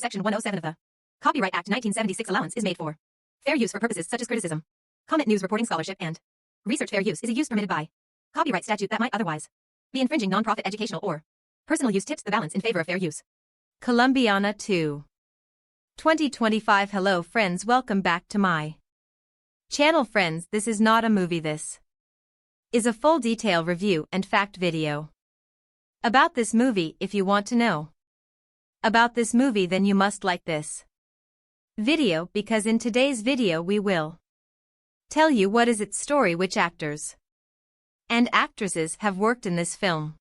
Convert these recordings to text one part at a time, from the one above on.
Section 107 of the Copyright Act 1976 allowance is made for fair use for purposes such as criticism, comment, news reporting, scholarship, and research. Fair use is a use permitted by copyright statute that might otherwise be infringing. Non-profit, educational, or personal use tips the balance in favor of fair use. Colombiana 2. 2025. Hello friends, welcome back to my channel. Friends, this is not a movie, this is a full detail review and fact video about this movie. If you want to know about this movie, then you must like this video, because in today's video we will tell you what is its story, which actors and actresses have worked in this film.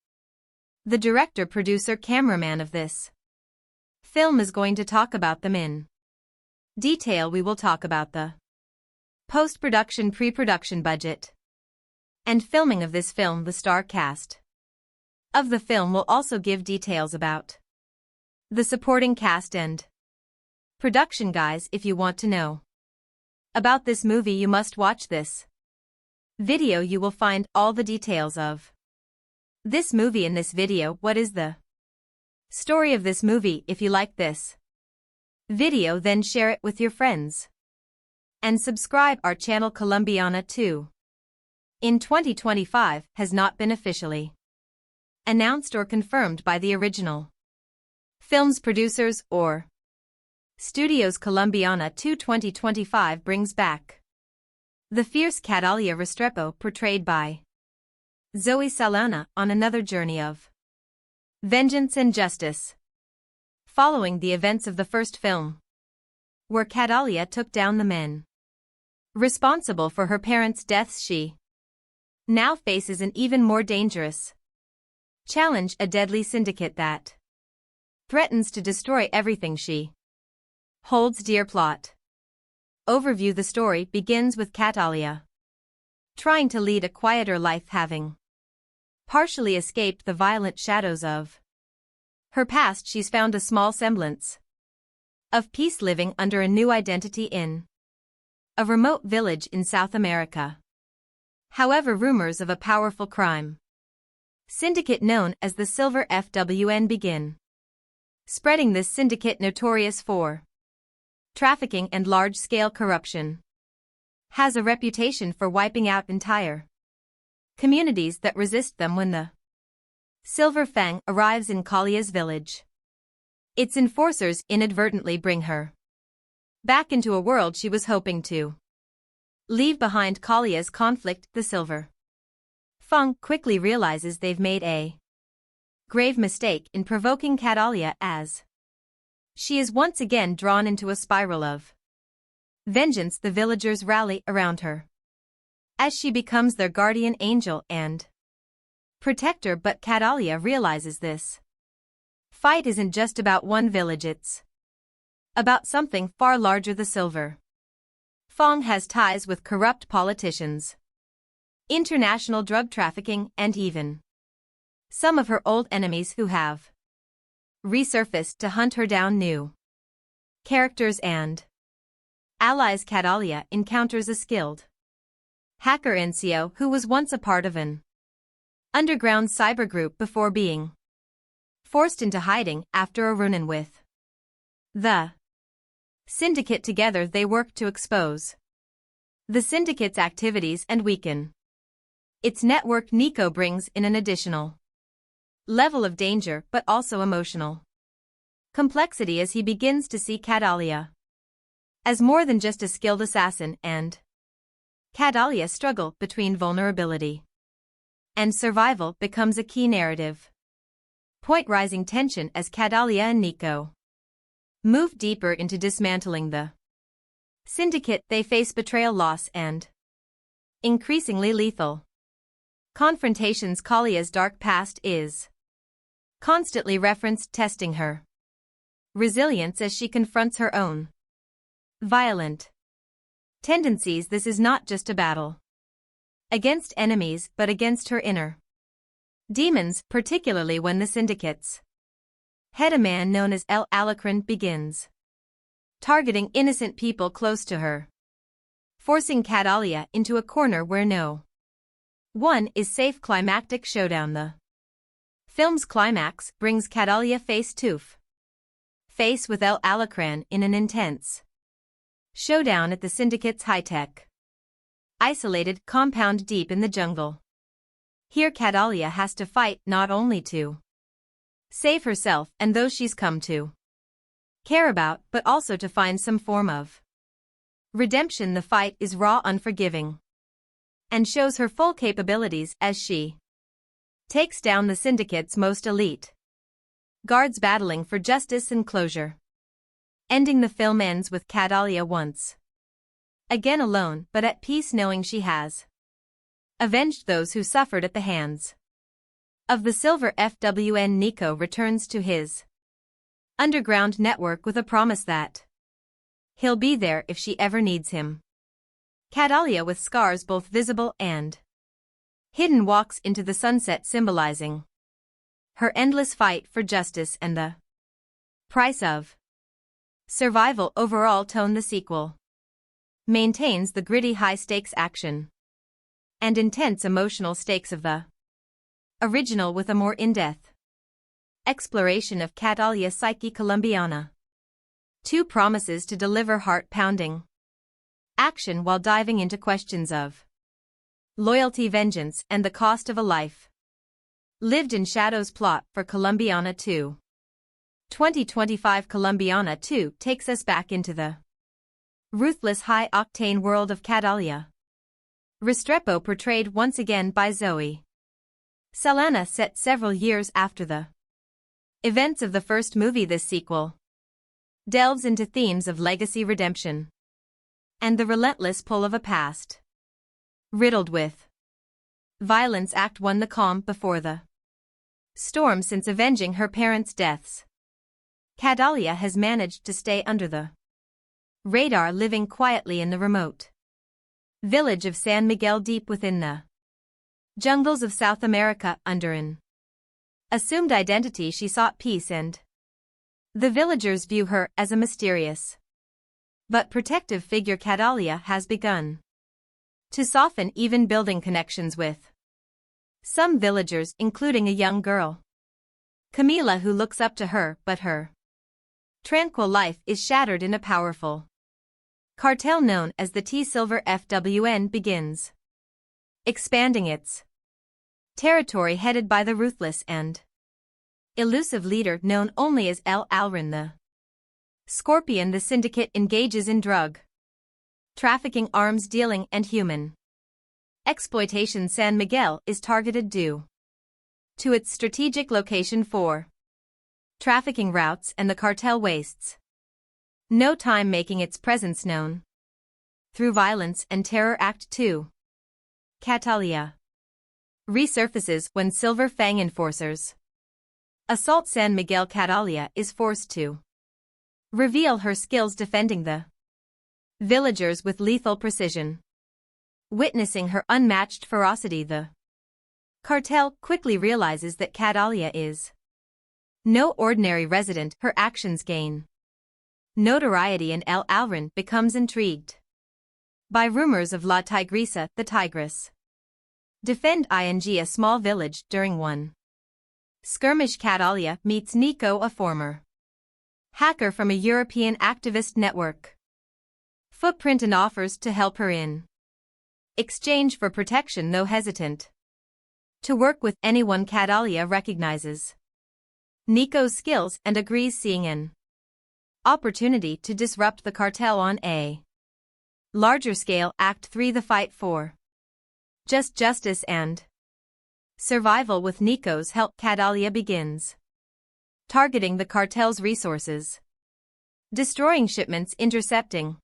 The director, producer, cameraman of this film is going to talk about them in detail. We will talk about the post-production, pre-production budget, and filming of this film. The star cast of the film will also give details about the supporting cast and production. Guys, if you want to know about this movie, you must watch this video. You will find all the details of this movie in this video. What is the story of this movie? If you like this video, then share it with your friends and subscribe our channel. Colombiana 2 in 2025 has not been officially announced or confirmed by the original film's producers or studios. Colombiana 2 2025 brings back the fierce Catalia Restrepo, portrayed by Zoe Saldana, on another journey of vengeance and justice. Following the events of the first film, where Catalia took down the men responsible for her parents' deaths, she now faces an even more dangerous challenge: a deadly syndicate that threatens to destroy everything she holds dear. Plot overview: the story begins with Catalia trying to lead a quieter life, having partially escaped the violent shadows of her past. She's found a small semblance of peace, living under a new identity in a remote village in South America. However, rumors of a powerful crime syndicate known as the Silver FWN begin spreading. This syndicate, notorious for trafficking and large-scale corruption, has a reputation for wiping out entire communities that resist them. When the Silver Fang arrives in Calia's village, its enforcers inadvertently bring her back into a world she was hoping to leave behind. Calia's conflict: the Silver Fang quickly realizes they've made a grave mistake in provoking Catalia, as she is once again drawn into a spiral of vengeance. The villagers rally around her as she becomes their guardian angel and protector. But Catalia realizes this fight isn't just about one village, it's about something far larger. The Silver Fang has ties with corrupt politicians, international drug trafficking, and even some of her old enemies who have resurfaced to hunt her down. New characters and allies: Catalia encounters a skilled hacker, Encio, who was once a part of an underground cyber group before being forced into hiding after a run-in with the syndicate. Together they work to expose the syndicate's activities and weaken its network. Nico brings in an additional level of danger, but also emotional complexity, as he begins to see Catalia as more than just a skilled assassin, and Catalia's struggle between vulnerability and survival becomes a key narrative point. Rising tension as Catalia and Nico move deeper into dismantling the syndicate. They face betrayal, loss, and increasingly lethal confrontations. Calia's dark past is constantly referenced, testing her resilience as she confronts her own violent tendencies. This is not just a battle against enemies, but against her inner demons, particularly when the syndicate's head, a man known as El Alacrán, begins targeting innocent people close to her, forcing Catalia into a corner where no one is safe. Climactic showdown: the film's climax brings Catalia face to face with El Alacran in an intense showdown at the Syndicate's high-tech isolated compound deep in the jungle. Here Catalia has to fight not only to save herself and those she's come to care about, but also to find some form of redemption. The fight is raw, unforgiving, and shows her full capabilities as she takes down the Syndicate's most elite guards battling for justice and closure. Ending, the film ends with Catalia once again alone but at peace, knowing she has avenged those who suffered at the hands of the Silver FWN. Nico returns to his underground network with a promise that he'll be there if she ever needs him. Catalia, with scars both visible and hidden, walks into the sunset, symbolizing her endless fight for justice and the price of survival. Overall tone: the sequel maintains the gritty high-stakes action and intense emotional stakes of the original, with a more in-depth exploration of Catalia's psyche. Colombiana 2 promises to deliver heart-pounding action while diving into questions of loyalty, vengeance, and the cost of a life lived in shadows. Plot for Colombiana 2. 2025 Colombiana 2 takes us back into the ruthless high-octane world of Catalia Restrepo, portrayed once again by Zoe Saldana, set several years after the events of the first movie. This sequel delves into themes of legacy, redemption, and the relentless pull of a past riddled with violence. Act 1: the calm before the storm. Since avenging her parents' deaths, Catalia has managed to stay under the radar, living quietly in the remote village of San Miguel, deep within the jungles of South America. Under an assumed identity, she sought peace, and the villagers view her as a mysterious but protective figure. Catalia has begun to soften, even building connections with some villagers, including a young girl, Camila, who looks up to her, but her tranquil life is shattered in a powerful cartel known as the T Silver FWN begins expanding its territory, headed by the ruthless and elusive leader known only as El Alrin the Scorpion. The Syndicate engages in drug trafficking, arms dealing, and human exploitation. San Miguel is targeted due to its strategic location for trafficking routes, and the cartel wastes no time making its presence known through violence and terror. Act 2: Catalia resurfaces when Silver Fang enforcers assault San Miguel. Catalia is forced to reveal her skills defending the villagers with lethal precision. Witnessing her unmatched ferocity, the cartel quickly realizes that Catalia is no ordinary resident. Her actions gain notoriety, and El Alrin becomes intrigued by rumors of La Tigresa, the Tigress, defend a small village. During one skirmish, Catalia meets Nico, a former hacker from a European activist network footprint, and offers to help her in exchange for protection. Though hesitant to work with anyone, Catalia recognizes Nico's skills and agrees, seeing an opportunity to disrupt the cartel on a larger scale. Act 3: the fight for justice and survival. With Nico's help, Catalia begins targeting the cartel's resources, destroying shipments, intercepting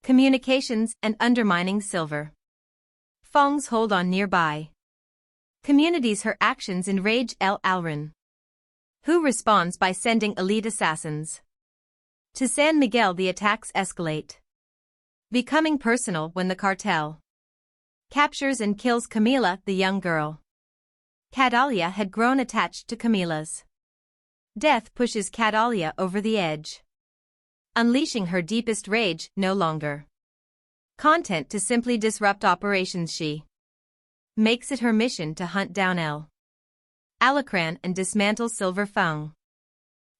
communications, and undermining Silver Fang's hold on nearby communities. Her actions enrage El Alrin, who responds by sending elite assassins to San Miguel. The attacks escalate, becoming personal when the cartel captures and kills Camila, the young girl. Catalia had grown attached to Camila's death pushes Catalia over the edge, unleashing her deepest rage. No longer content to simply disrupt operations, she makes it her mission to hunt down El Alacran and dismantle Silver Fang.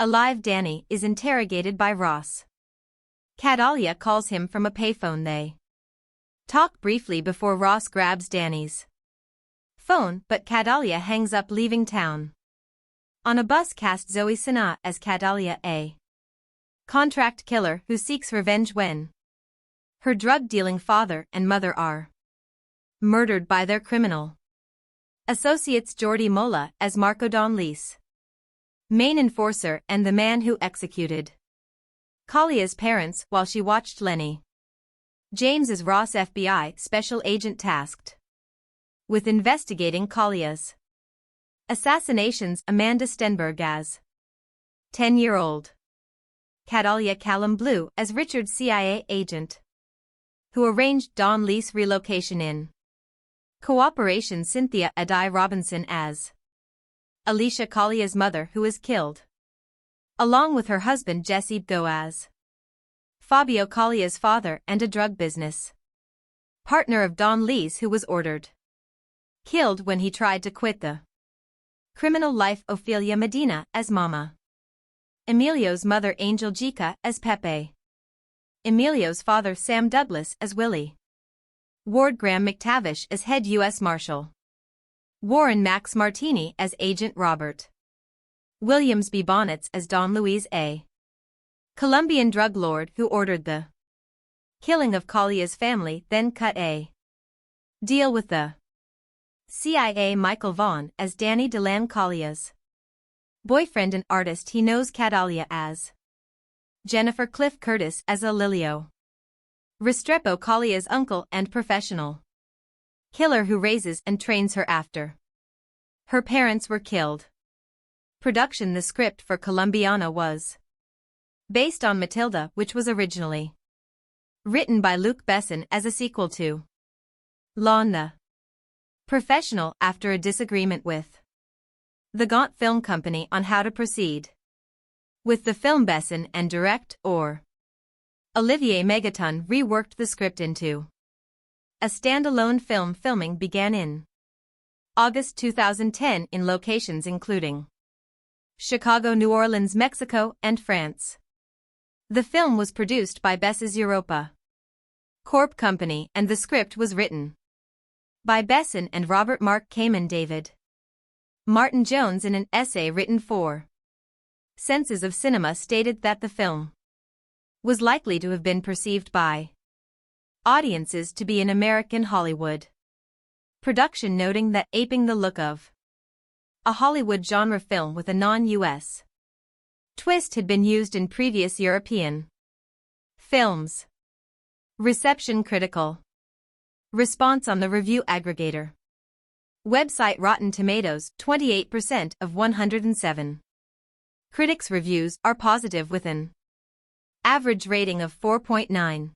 Alive Danny is interrogated by Ross. Catalia calls him from a payphone. They talk briefly before Ross grabs Danny's phone, but Catalia hangs up, leaving town. On a bus cast Zoe Saldana as Catalia, a contract killer who seeks revenge when her drug-dealing father and mother are murdered by their criminal associates. Jordi Mola as Marco Don Lees, main enforcer and the man who executed Kalia's parents while she watched Lenny. James as Ross, FBI special agent tasked with investigating Kalia's assassinations. Amanda Stenberg as 10-year-old Catalia. Callum Blue as Richard, CIA agent who arranged Don Lee's relocation in cooperation. Cynthia Adai Robinson as Alicia, Kalia's mother who is killed, along with her husband Jesse Go as Fabio, Kalia's father and a drug business partner of Don Lee's who was ordered killed when he tried to quit the criminal life. Ophelia Medina as Mama, Emilio's mother Angel Jica as Pepe, Emilio's father Sam Douglas as Willie Ward, Graham McTavish as head U.S. Marshal Warren, Max Martini as Agent Robert Williams, B. Bonnets as Don Luis, a Colombian drug lord who ordered the killing of Kalia's family, then cut a deal with the CIA. Michael Vaughn as Danny Delan, Kalia's boyfriend and artist. He knows Catalia as Jennifer. Cliff Curtis as Alilio Restrepo, Kalia's uncle and professional killer who raises and trains her after her parents were killed. Production. The script for Colombiana was based on Matilda, which was originally written by Luc Besson as a sequel to Law and the Professional after a disagreement with the Gaunt Film Company on how to proceed with the film. Besson and direct or Olivier Megaton reworked the script into a standalone film. Filming began in August 2010 in locations including Chicago, New Orleans, Mexico, and France. The film was produced by Bess's Europa Corp Company and the script was written by Besson and Robert Mark Kamen. David Martin Jones, in an essay written for Senses of Cinema, stated that the film was likely to have been perceived by audiences to be an American Hollywood production, noting that aping the look of a Hollywood genre film with a non-US twist had been used in previous European films. Reception. Critical response on the review aggregator website Rotten Tomatoes, 28% of 107 critics' reviews are positive with an average rating of 4.9.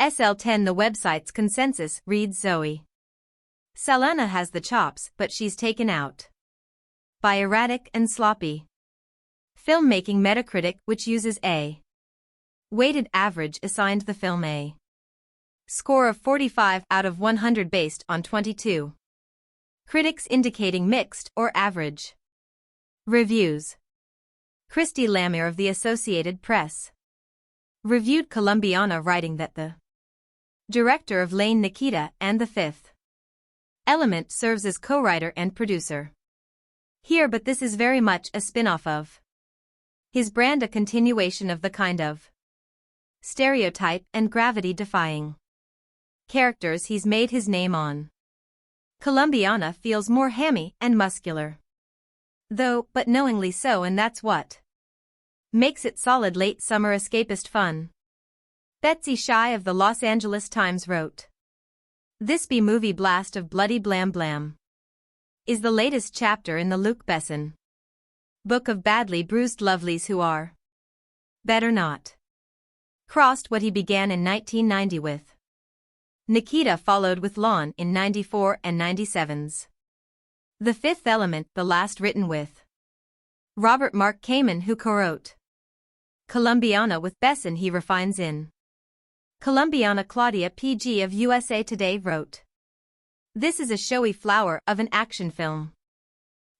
SL10. The website's consensus reads Zoe Saldana has the chops, but she's taken out by erratic and sloppy filmmaking. Metacritic, which uses a weighted average, assigned the film a score of 45 out of 100 based on 22 critics indicating mixed or average reviews. Christy Lamere of the Associated Press reviewed Colombiana, writing that the director of Lane Nikita and The Fifth Element serves as co-writer and producer here, but this is very much a spin-off of his brand, a continuation of the kind of stereotype and gravity-defying characters he's made his name on. Colombiana feels more hammy and muscular, though, but knowingly so, and that's what makes it solid late summer escapist fun. Betsy Shy of the Los Angeles Times wrote, "This B-movie blast of bloody blam blam is the latest chapter in the Luc Besson book of badly bruised lovelies who are better not crossed." What he began in 1990 with Nikita followed with Lawn in 94 and 97's The Fifth Element, the last written with Robert Mark Kamen, who co-wrote Colombiana with Besson. He refines in Colombiana. Claudia P.G. of USA Today wrote, "This is a showy flower of an action film.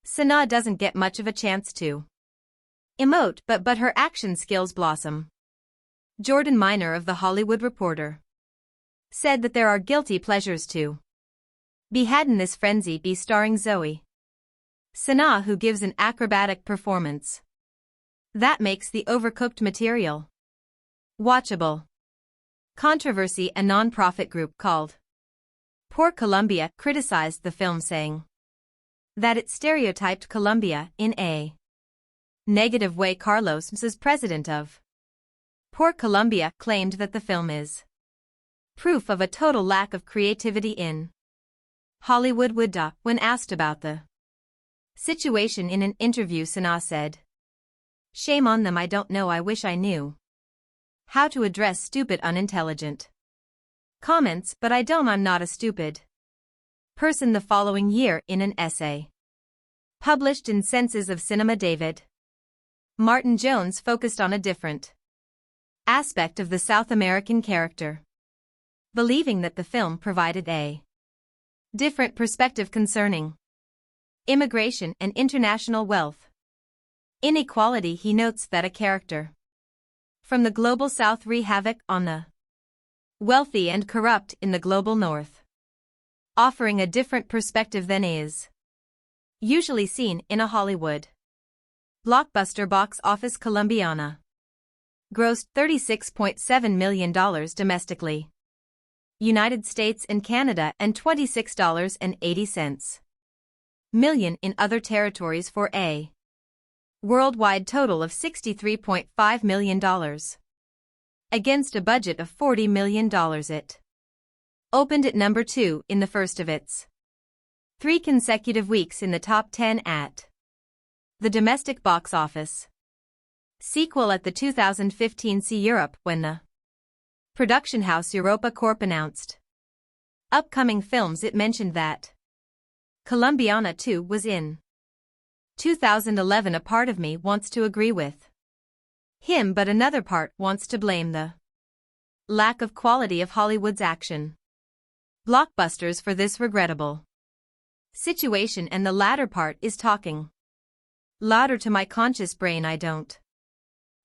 Sana doesn't get much of a chance to emote but her action skills blossom. Jordan Miner of The Hollywood Reporter said that there are guilty pleasures too. Be had in this frenzy be starring Zoe Saldana, who gives an acrobatic performance that makes the overcooked material watchable. Controversy. A non-profit group called Poor Colombia criticized the film, saying that it stereotyped Colombia in a negative way. Carlos M's, president of Poor Colombia, claimed that the film is proof of a total lack of creativity in Hollywood. When asked about the situation in an interview, Saldana said, "Shame on them, I don't know, I wish I knew how to address stupid unintelligent comments, but I don't, I'm not a stupid person." The following year, in an essay published in Senses of Cinema, David Martin Jones focused on a different aspect of the South American character, believing that the film provided a different perspective concerning immigration and international wealth inequality. He notes that a character from the global South wreak havoc on the wealthy and corrupt in the global North, offering a different perspective than is usually seen in a Hollywood blockbuster. Box office. Colombiana grossed $36.7 million domestically, United States and Canada, and $26.80 million in other territories, for a worldwide total of $63.5 million. Against a budget of $40 million, it opened at number 2 in the first of its 3 consecutive weeks in the top 10 at the domestic box office. Sequel. At the 2015 See Europe, when the production house Europa Corp announced upcoming films, it mentioned that Colombiana 2 was in 2011. A part of me wants to agree with him, but another part wants to blame the lack of quality of Hollywood's action blockbusters for this regrettable situation, and the latter part is talking louder to my conscious brain. I don't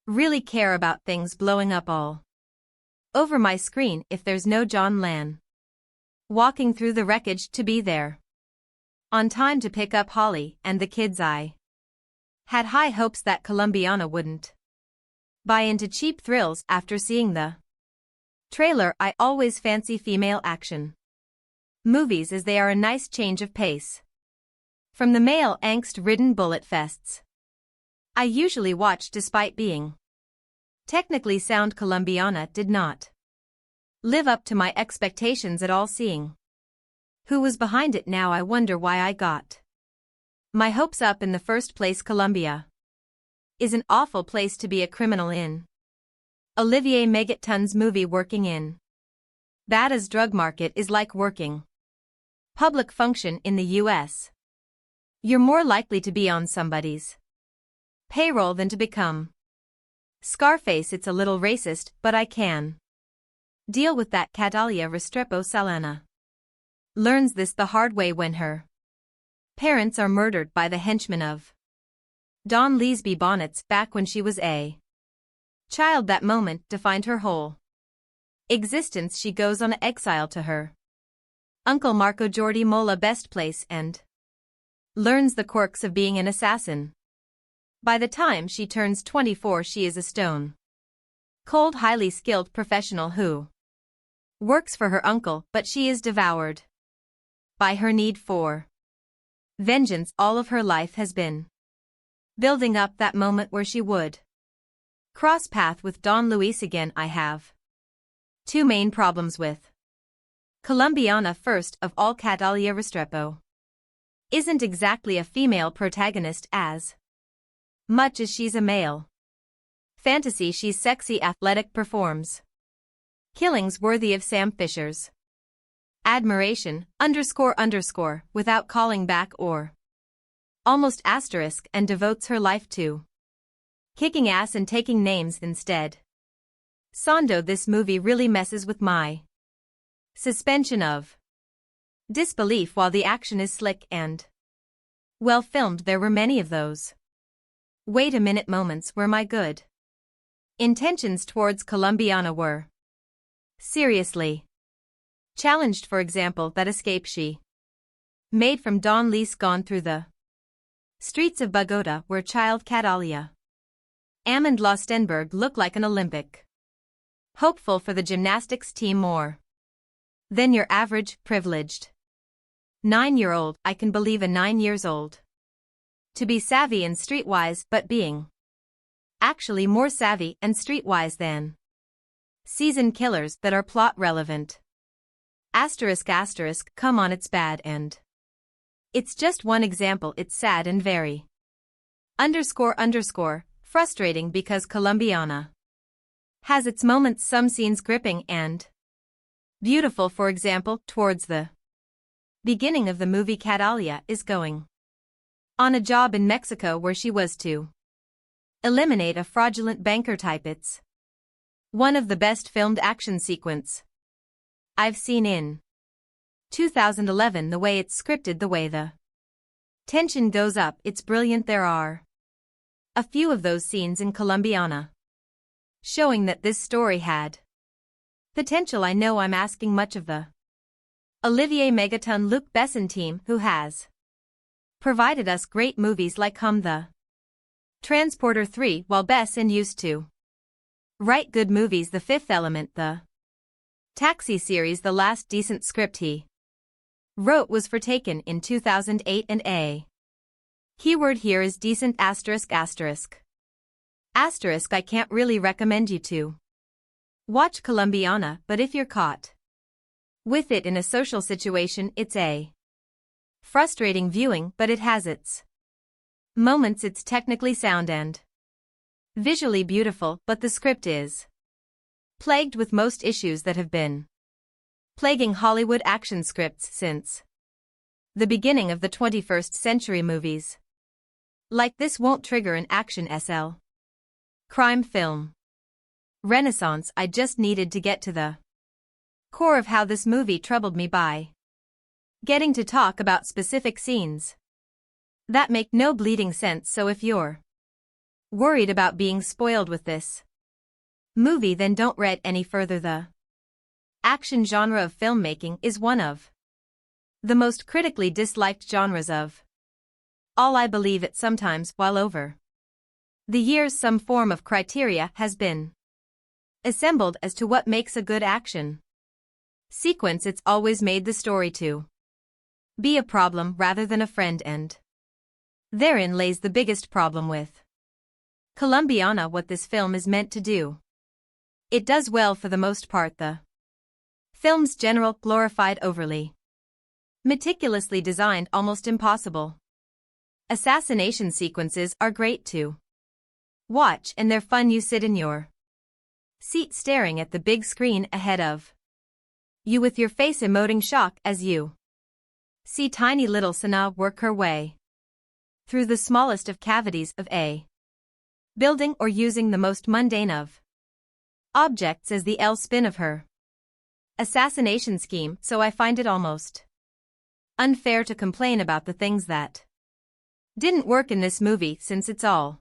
really care about things blowing up all over my screen if there's no John Lan walking through the wreckage to be there on time to pick up Holly and the kids. I had high hopes that Colombiana wouldn't buy into cheap thrills after seeing the trailer. I always fancy female action movies, as they are a nice change of pace from the male angst-ridden bullet fests I usually watch. Despite being technically sound, Colombiana did not live up to my expectations at all. Seeing who was behind it now, I wonder why I got my hopes up in the first place. Colombia is an awful place to be a criminal in. Olivier Megaton's movie Working in Bada's drug market is like working public function in the US. You're more likely to be on somebody's payroll than to become Scarface. It's a little racist, but I can deal with that. Catalia Restrepo Saldana learns this the hard way when her parents are murdered by the henchmen of Don Leesby Bonnets back when she was a child. That moment defined her whole existence. She goes on exile to her uncle Marco Jordi Mola Best Place and learns the quirks of being an assassin. By the time she turns 24, she is a stone cold, highly skilled professional who works for her uncle, but she is devoured by her need for vengeance. All of her life has been building up that moment where she would cross path with Don Luis again. I have 2 main problems with Colombiana. First of all, Catalia Restrepo isn't exactly a female protagonist as much as she's a male fantasy. She's sexy, athletic, performs killings worthy of Sam Fisher's admiration, __, without calling back or almost asterisk, and devotes her life to kicking ass and taking names instead. Sondo, this movie really messes with my suspension of disbelief. While the action is slick and well filmed, there were many of those Wait a minute moments were my good intentions towards Colombiana were seriously challenged. For example, that escape she made from Don Lease gone through the streets of Bogota where child Catalia Amand Lostenberg looked like an Olympic hopeful for the gymnastics team more than your average privileged 9-year-old. I can believe a 9 years old to be savvy and streetwise, but being actually more savvy and streetwise than seasoned killers that are plot relevant. Asterisk asterisk, come on, it's bad and it's just one example. It's sad and very underscore frustrating because Colombiana has its moments, some scenes gripping and beautiful. For example, towards the beginning of the movie, Catalia is going on a job in Mexico where she was to eliminate a fraudulent banker type. It's one of the best filmed action sequence I've seen in 2011. The way it's scripted, the way the tension goes up, it's brilliant. There are a few of those scenes in Colombiana showing that this story had potential. I know I'm asking much of the Olivier Megaton Luc Besson team, who has provided us great movies like the Transporter 3, while Besson used to write good movies. The Fifth Element, the Taxi series. The last decent script he wrote was for Taken in 2008, and a keyword here is decent asterisk. I can't really recommend you to watch Colombiana, but if you're caught with it in a social situation, it's a frustrating viewing, but it has its moments. It's technically sound and visually beautiful, but the script is plagued with most issues that have been plaguing Hollywood action scripts since the beginning of the 21st century. Movies like this won't trigger an action SL crime film renaissance. I just needed to get to the core of how this movie troubled me by getting to talk about specific scenes that make no bleeding sense. So if you're worried about being spoiled with this movie, then don't read any further. The action genre of filmmaking is one of the most critically disliked genres of all. I believe it sometimes, while over the years some form of criteria has been assembled as to what makes a good action sequence, it's always made the story to be a problem rather than a friend, and therein lays the biggest problem with Colombiana. What this film is meant to do, it does well for the most part. The film's general glorified, overly meticulously designed, almost impossible assassination sequences are great to watch, and they're fun. You sit in your seat staring at the big screen ahead of you with your face emoting shock as you see tiny little Sana work her way through the smallest of cavities of a building, or using the most mundane of objects as the L spin of her assassination scheme. So I find it almost unfair to complain about the things that didn't work in this movie, since it's all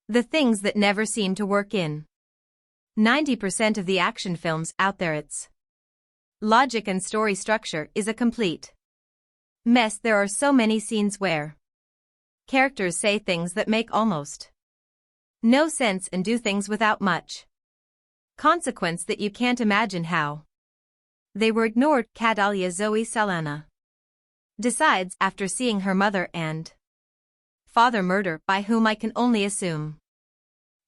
the things that never seem to work in 90% of the action films out there. Its logic and story structure is a complete mess. There are so many scenes where characters say things that make almost no sense and do things without much consequence that you can't imagine how they were ignored. Catalia Zoe Saldana decides, after seeing her mother and father murder by whom I can only assume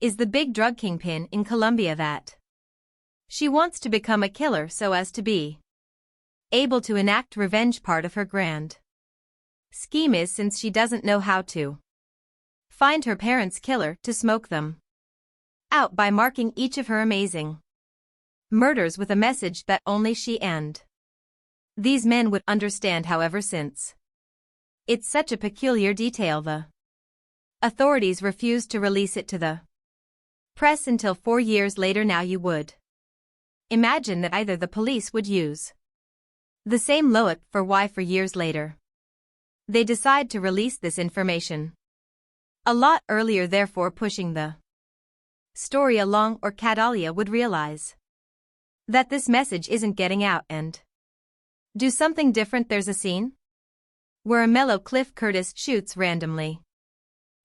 is the big drug kingpin in Colombia, that she wants to become a killer so as to be able to enact revenge. Part of her grand scheme is, since she doesn't know how to find her parents' killer, to smoke them out by marking each of her amazing murders with a message that only she and these men would understand. However, since it's such a peculiar detail, the authorities refused to release it to the press until 4 years later. Now you would imagine that either the police would use the same logic for why 4 years later they decide to release this information. A lot earlier, therefore pushing the story along, or Catalia would realize that this message isn't getting out and do something different. There's a scene where a mellow Cliff Curtis shoots randomly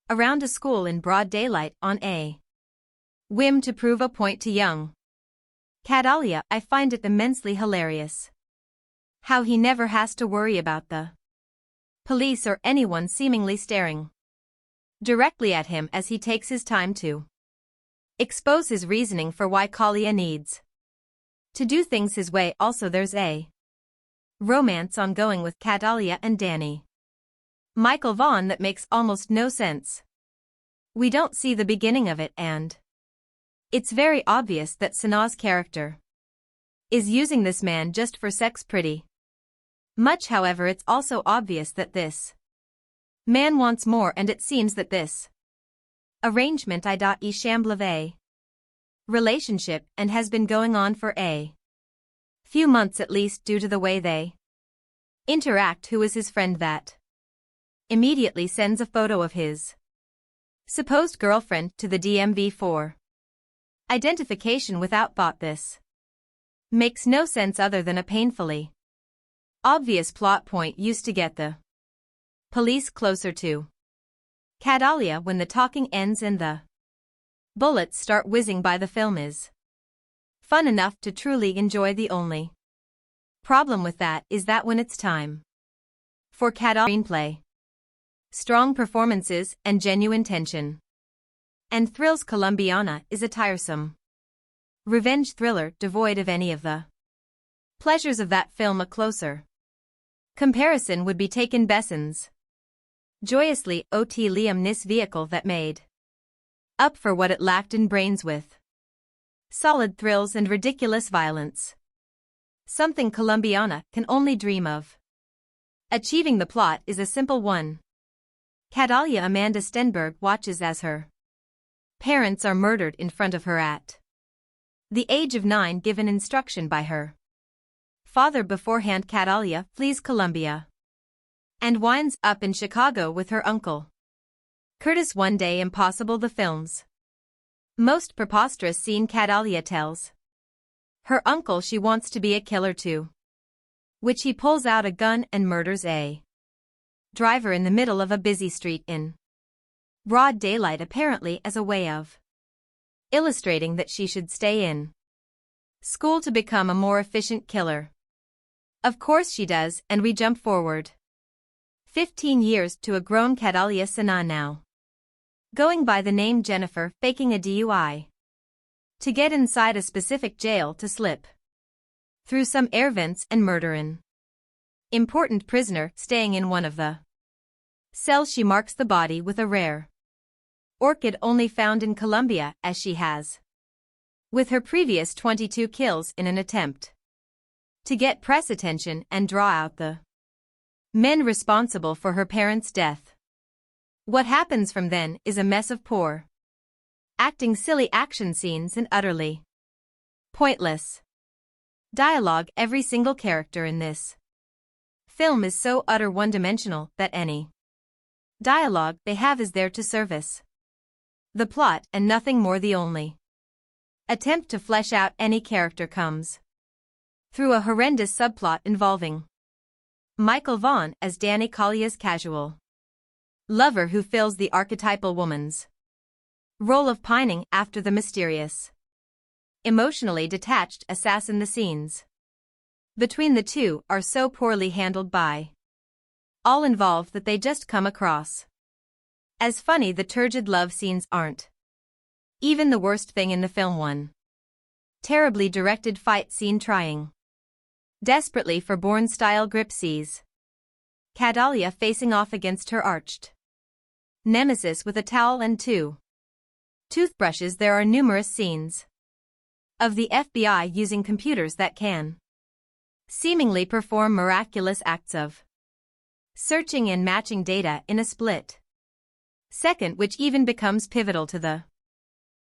around a school in broad daylight on a whim to prove a point to young Catalia. I find it immensely hilarious how he never has to worry about the police or anyone seemingly staring directly at him as he takes his time to expose his reasoning for why Kalia needs to do things his way. Also, there's a romance ongoing with Catalia and Danny Michael Vaughn that makes almost no sense. We don't see the beginning of it, and it's very obvious that Sanaa's character is using this man just for sex pretty much. However, it's also obvious that this man wants more, and it seems that this arrangement is semblable a relationship and has been going on for a few months at least, due to the way they interact. Who is his friend that immediately sends a photo of his supposed girlfriend to the DMV for identification without bot? This makes no sense other than a painfully obvious plot point used to get the police closer to Catalia. When the talking ends and the bullets start whizzing by, the film is fun enough to truly enjoy. The only problem with that is that when it's time for Catalia screenplay, strong performances, and genuine tension and thrills, Colombiana is a tiresome revenge thriller devoid of any of the pleasures of that film. A closer comparison would be taken Besson's joyously ot Liam Nis vehicle that made up for what it lacked in brains with solid thrills and ridiculous violence. Something Colombiana can only dream of achieving. The plot is a simple one. Catalia Amanda Stenberg watches as her parents are murdered in front of her at the age of 9, given instruction by her father beforehand. Catalia flees Colombia and winds up in Chicago with her uncle Curtis. One day, impossible. The film's most preposterous scene. Catalia tells her uncle she wants to be a killer too, which he pulls out a gun and murders a driver in the middle of a busy street in broad daylight, apparently as a way of illustrating that she should stay in school to become a more efficient killer. Of course she does, and we jump forward 15 years to a grown Catalia Sanaa, now going by the name Jennifer, faking a DUI to get inside a specific jail to slip through some air vents and murder an important prisoner staying in one of the cells. She marks the body with a rare orchid only found in Colombia, as she has with her previous 22 kills, in an attempt to get press attention and draw out the men responsible for her parents' death. What happens from then is a mess of poor acting, silly action scenes, and utterly pointless dialogue. Every single character in this film is so utter one-dimensional that any dialogue they have is there to service the plot and nothing more. The only attempt to flesh out any character comes through a horrendous subplot involving Michael Vaughn as Danny Kalia's casual lover, who fills the archetypal woman's role of pining after the mysterious, emotionally detached assassin. The scenes between the two are so poorly handled by all involved that they just come across as funny. The turgid love scenes aren't even the worst thing in the film. One terribly directed fight scene trying desperately for Bourne-style grip sees Catalia facing off against her arched nemesis with a towel and 2 toothbrushes. There are numerous scenes of the FBI using computers that can seemingly perform miraculous acts of searching and matching data in a split second, which even becomes pivotal to the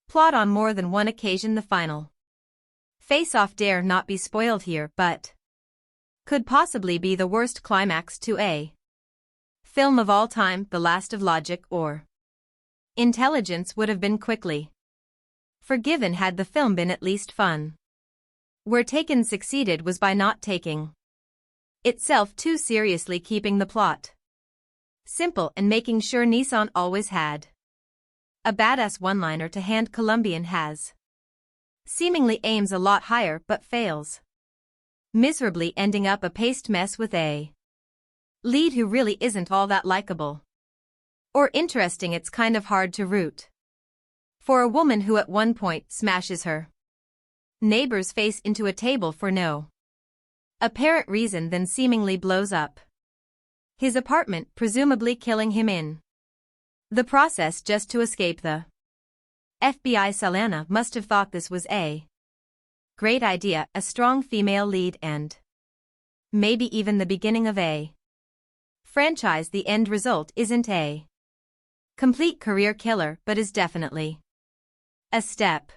plot on more than one occasion. The final face-off dare not be spoiled here, but could possibly be the worst climax to a film of all time, the last of logic or Intelligence would have been quickly forgiven had the film been at least fun. Where Taken succeeded was by not taking itself too seriously, keeping the plot simple and making sure Nissan always had a badass one-liner to hand. Colombian has seemingly aims a lot higher but fails miserably, ending up a paste mess with a lead who really isn't all that likable or interesting. It's kind of hard to root for a woman who at one point smashes her neighbor's face into a table for no apparent reason, then seemingly blows up his apartment, presumably killing him in the process just to escape the FBI. Saldana must have thought this was a great idea, a strong female lead and maybe even the beginning of a franchise. The end result isn't a complete career killer but is definitely a step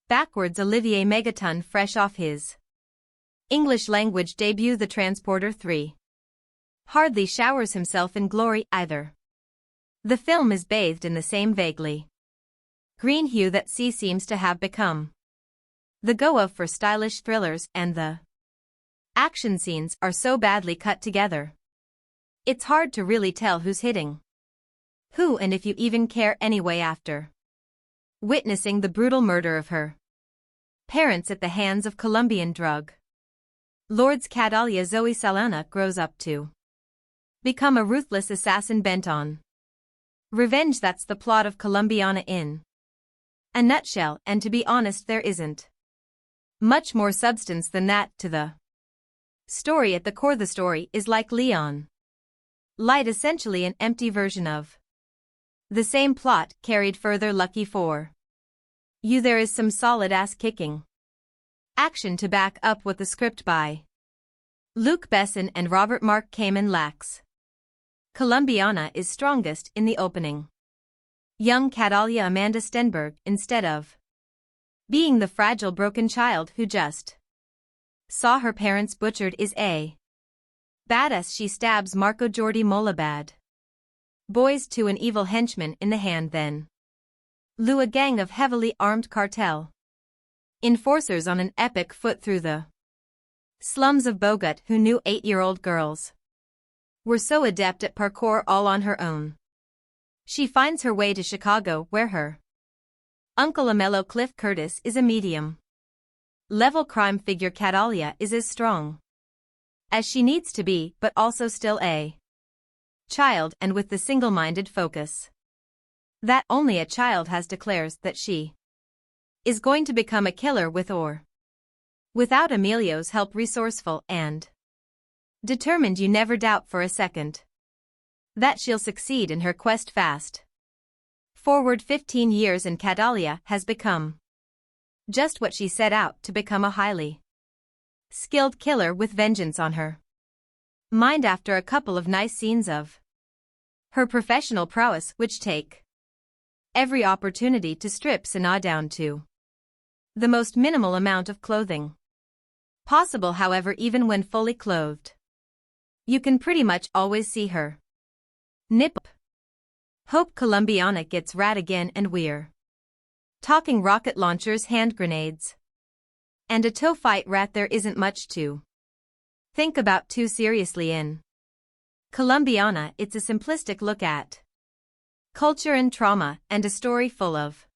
backwards. Olivier Megaton, fresh off his English language debut, The Transporter 3, hardly showers himself in glory either. The film is bathed in the same vaguely green hue that sea seems to have become the go-of for stylish thrillers, and the action scenes are so badly cut together it's hard to really tell who's hitting who, and if you even care anyway after witnessing the brutal murder of her parents at the hands of Colombian drug lords. Catalia. Zoe Saldana grows up to become a ruthless assassin bent on revenge. That's the plot of Colombiana in a nutshell, and to be honest, there isn't much more substance than that to the story. At the core, the story is like Leon Light, essentially an empty version of the same plot carried further. Lucky for you, there is some solid ass-kicking action to back up what the script by Luc Besson and Robert Mark Kamen lacks. Colombiana is strongest in the opening. Young Catalia Amanda Stenberg, instead of being the fragile broken child who just saw her parents butchered, is a badass. She stabs Marco Jordi Molabad boys to an evil henchman in the hand, then lure a gang of heavily armed cartel enforcers on an epic foot through the slums of Bogota. Who knew 8-year-old girls were so adept at parkour all on her own? She finds her way to Chicago, where her uncle, a mellow Cliff Curtis, is a medium level crime figure. Catalia is as strong as she needs to be, but also still a child, and with the single-minded focus that only a child has, declares that she is going to become a killer with or without Emilio's help. Resourceful and determined, you never doubt for a second that she'll succeed in her quest. Fast forward 15 years and Catalia has become just what she set out to become, a highly skilled killer with vengeance on her mind. After a couple of nice scenes of her professional prowess, which take every opportunity to strip Sana down to the most minimal amount of clothing possible. However, even when fully clothed, you can pretty much always see her nip. Hope Colombiana gets rad again, and we're talking rocket launchers, hand grenades, and a toe fight. Rat, there isn't much to think about too seriously in Colombiana. It's a simplistic look at culture and trauma, and a story full of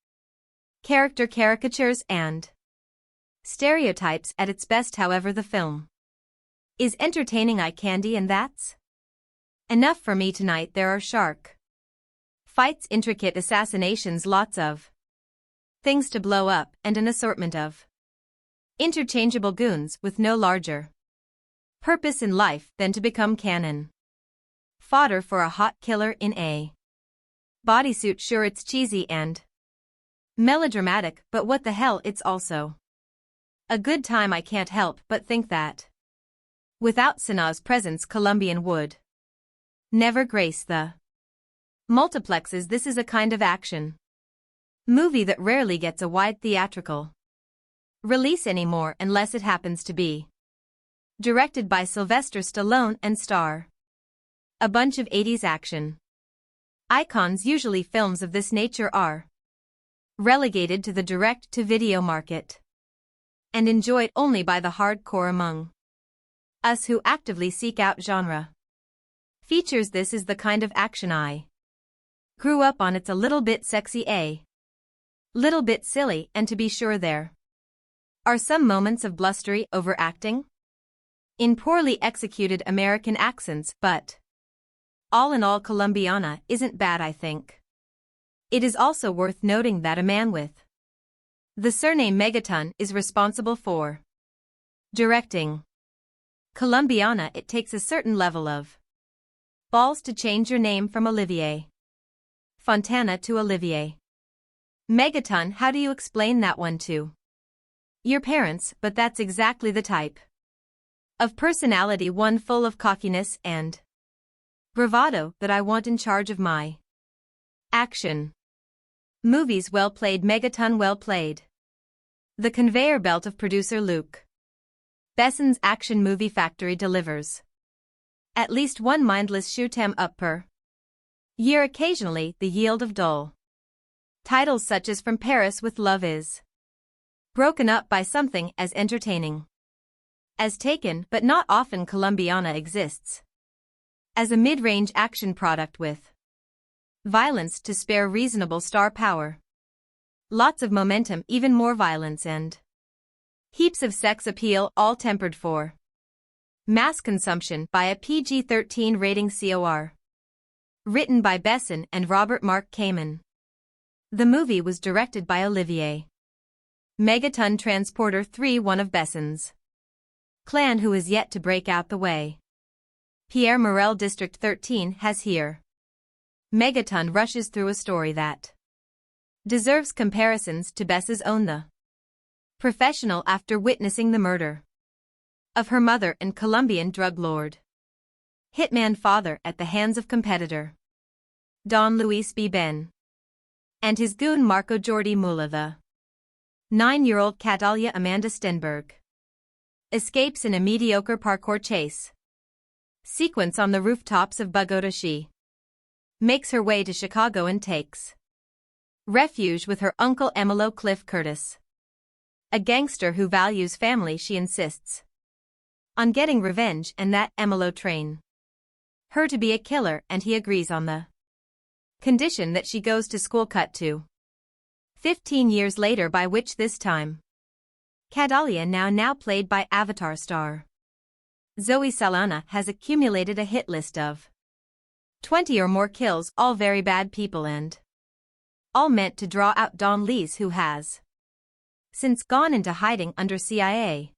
character caricatures and stereotypes at its best. However, the film is entertaining eye candy, and that's enough for me tonight. There are shark fights, intricate assassinations, lots of things to blow up, and an assortment of interchangeable goons with no larger purpose in life than to become cannon fodder for a hot killer in a bodysuit. Sure, it's cheesy and melodramatic, but what the hell, it's also a good time. I can't help but think that without Sana's presence, Colombian would never grace the multiplexes. This is a kind of action movie that rarely gets a wide theatrical release anymore, unless it happens to be directed by Sylvester Stallone and star a bunch of 80s action Icons. Usually films of this nature are relegated to the direct-to-video market and enjoyed only by the hardcore among us who actively seek out genre features. This is the kind of action I grew up on. It's a little bit sexy, a little bit silly, and to be sure there are some moments of blustery overacting in poorly executed American accents, but all in all, Colombiana isn't bad, I think. It is also worth noting that a man with the surname Megaton is responsible for directing Colombiana. It takes a certain level of balls to change your name from Olivier Fontana to Olivier Megaton. How do you explain that one to your parents? But that's exactly the type of personality, one full of cockiness and bravado, that I want in charge of my action movies. Well played, Megaton, well played. The conveyor belt of producer Luc Besson's action movie factory delivers at least one mindless shoot 'em up per year. Occasionally, the yield of dull titles such as From Paris with Love is broken up by something as entertaining as Taken, but not often. Colombiana exists as a mid-range action product with violence to spare, reasonable star power, lots of momentum, even more violence, and heaps of sex appeal, all tempered for mass consumption by a PG-13 rating. COR. Written by Besson and Robert Mark Kamen. The movie was directed by Olivier Megaton. Transporter 3, one of Besson's clan who is yet to break out the way Pierre Morel. District 13 has here. Megaton rushes through a story that deserves comparisons to Bess's own. The professional, after witnessing the murder of her mother and Colombian drug lord hitman father at the hands of competitor Don Luis B. Ben and his goon Marco Jordi Mula, the 9-year-old Catalia Amanda Stenberg escapes in a mediocre parkour chase sequence on the rooftops of Bogota. She makes her way to Chicago and takes refuge with her uncle Emilio Cliff Curtis, a gangster who values family. She insists on getting revenge, and that Emilio train her to be a killer, and he agrees on the condition that she goes to school. Cut to 15 years later, by which this time Catalia, now played by Avatar star Zoe Saldana, has accumulated a hit list of 20 or more kills, all very bad people and all meant to draw out Don Lees, who has since gone into hiding under CIA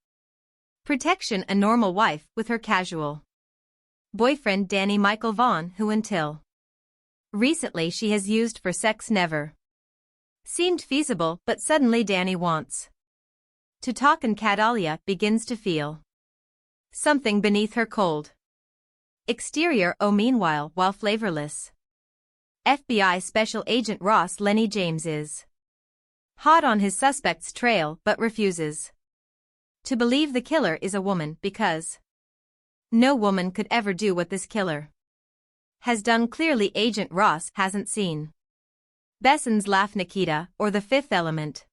protection, a normal wife with her casual boyfriend Danny Michael Vaughn, who until recently she has used for sex, never seemed feasible, but suddenly Danny wants to talk and Catalia begins to feel something beneath her cold exterior. Meanwhile, while flavorless FBI Special Agent Ross Lenny James is hot on his suspect's trail but refuses to believe the killer is a woman, because no woman could ever do what this killer has done. Clearly Agent Ross hasn't seen Besson's Laugh, Nikita, or The Fifth Element,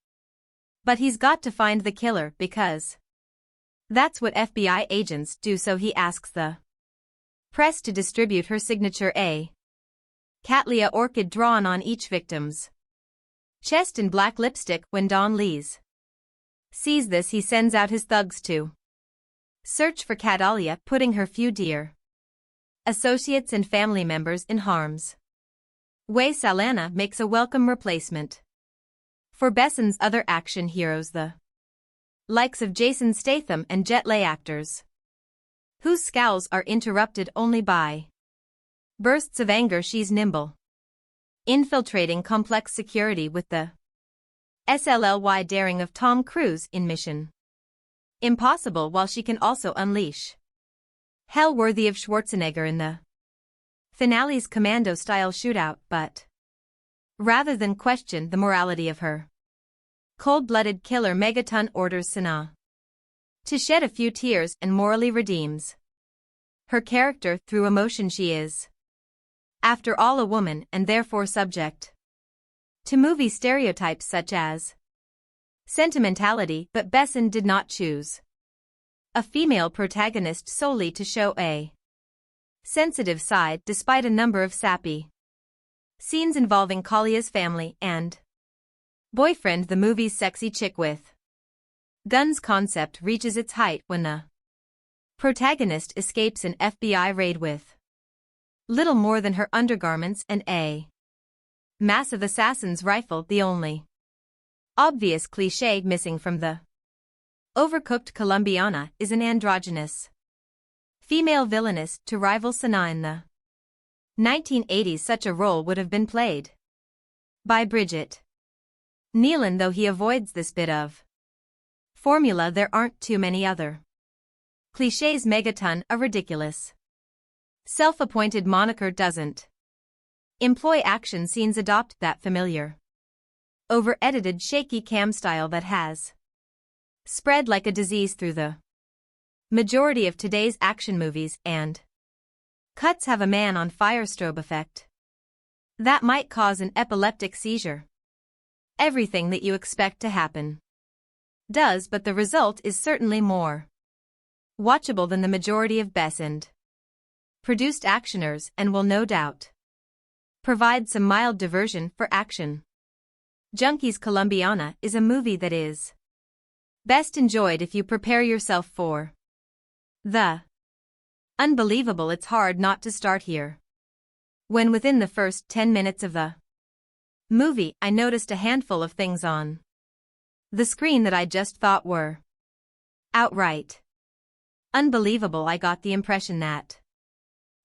but he's got to find the killer because that's what FBI agents do. So he asks the press to distribute her signature, a Cattleya orchid drawn on each victim's chest in black lipstick. When Don Lees sees this, he sends out his thugs to search for Catalia, putting her few dear associates and family members in harm's way. Saldana makes a welcome replacement for Besson's other action heroes, the likes of Jason Statham and Jet Li actors, whose scowls are interrupted only by bursts of anger. She's nimble, infiltrating complex security with the SLLY daring of Tom Cruise in Mission Impossible, while she can also unleash hell worthy of Schwarzenegger in the finale's commando-style shootout. But rather than question the morality of her cold-blooded killer, Megaton orders Sana to shed a few tears and morally redeems her character through emotion. She is After all, a woman and therefore subject to movie stereotypes such as sentimentality, but Besson did not choose a female protagonist solely to show a sensitive side despite a number of sappy scenes involving Kalia's family and boyfriend. The movie's sexy chick with guns concept reaches its height when the protagonist escapes an FBI raid with little more than her undergarments and a massive assassin's rifle, the only obvious cliché missing from the overcooked Colombiana is an androgynous female villainess to rival Sana in the 1980s. Such a role would have been played by Bridget Nealon, though he avoids this bit of formula. There aren't too many other clichés. Megaton, a ridiculous self-appointed moniker, doesn't employ action scenes, adopt that familiar over-edited shaky cam style that has spread like a disease through the majority of today's action movies, and cuts have a man-on-fire strobe effect that might cause an epileptic seizure. Everything that you expect to happen does, but the result is certainly more watchable than the majority of Besson produced actioners, and will no doubt provide some mild diversion for action junkies. Colombiana is a movie that is best enjoyed if you prepare yourself for the unbelievable. It's hard not to start here. When within the first 10 minutes of the movie I noticed a handful of things on the screen that I just thought were outright unbelievable. I got the impression that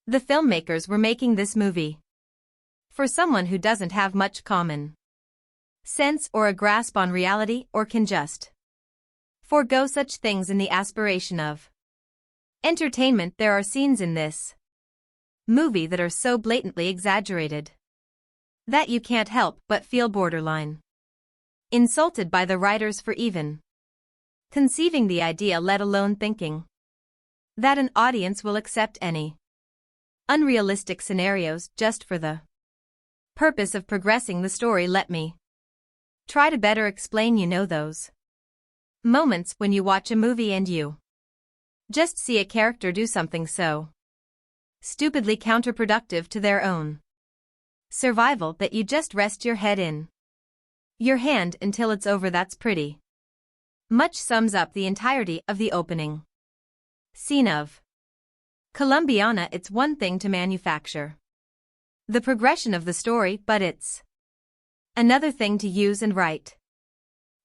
the filmmakers were making this movie for someone who doesn't have much common sense or a grasp on reality, or can just forego such things in the aspiration of entertainment. There are scenes in this movie that are so blatantly exaggerated that you can't help but feel borderline insulted by the writers for even conceiving the idea, let alone thinking that an audience will accept any unrealistic scenarios just for the purpose of progressing the story. Let me try to better explain. You know those moments when you watch a movie and you just see a character do something so stupidly counterproductive to their own survival that you just rest your head in your hand until it's over. That's pretty much sums up the entirety of the opening scene of Colombiana. It's one thing to manufacture the progression of the story, but it's another thing to use and write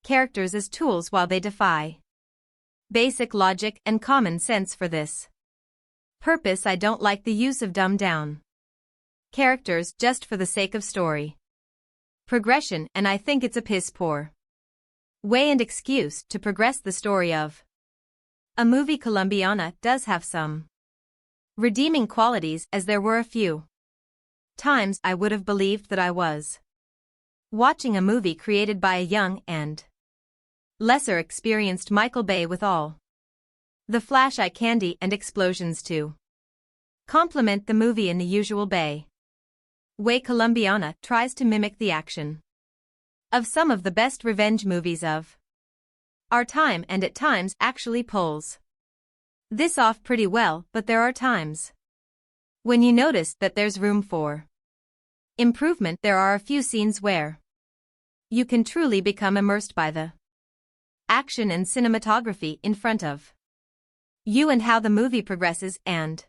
characters as tools while they defy basic logic and common sense. For this purpose, I don't like the use of dumbed-down characters just for the sake of story progression, and I think it's a piss-poor way and excuse to progress the story of a movie. Colombiana does have some redeeming qualities, as there were a few times I would have believed that I was watching a movie created by a young and lesser experienced Michael Bay, with all the flash eye candy and explosions to complement the movie in the usual Bay way. Colombiana tries to mimic the action of some of the best revenge movies of our time, and at times actually pulls this off pretty well, but there are times when you notice that there's room for improvement. There are a few scenes where you can truly become immersed by the action and cinematography in front of you and how the movie progresses, and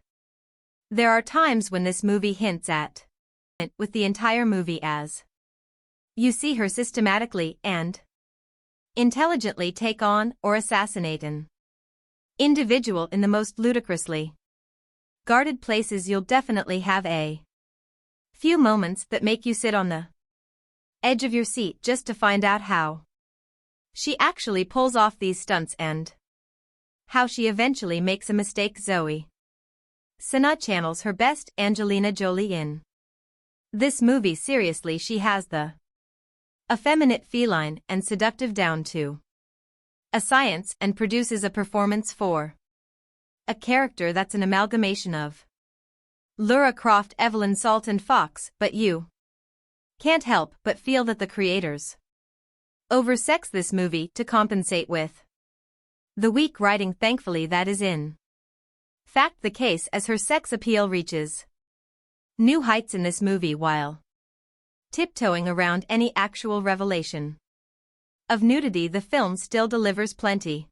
there are times when this movie hints at with the entire movie as you see her systematically and intelligently take on or assassinate an individual in the most ludicrously guarded places. You'll definitely have a few moments that make you sit on the edge of your seat just to find out how she actually pulls off these stunts and how she eventually makes a mistake. Zoe Saldana channels her best Angelina Jolie in this movie. Seriously, she has the effeminate, feline, and seductive down to a science, and produces a performance for a character that's an amalgamation of Lara Croft, Evelyn Salton Fox, but you can't help but feel that the creators oversex this movie to compensate with the weak writing. Thankfully that is in fact the case, as her sex appeal reaches new heights in this movie while tiptoeing around any actual revelation of nudity. The film still delivers plenty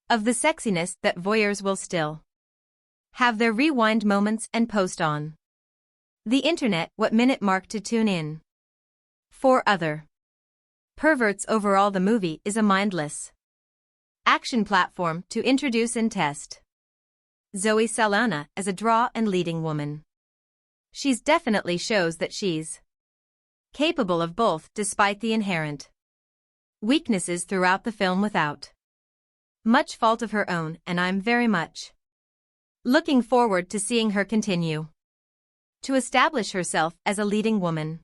of the sexiness that voyeurs will still have their rewind moments and post on the internet what minute mark to tune in for other perverts. Overall, the movie is a mindless action platform to introduce and test Zoe Saldana as a draw and leading woman. She's definitely shows that she's capable of both, despite the inherent weaknesses throughout the film without much fault of her own, and I'm very much looking forward to seeing her continue to establish herself as a leading woman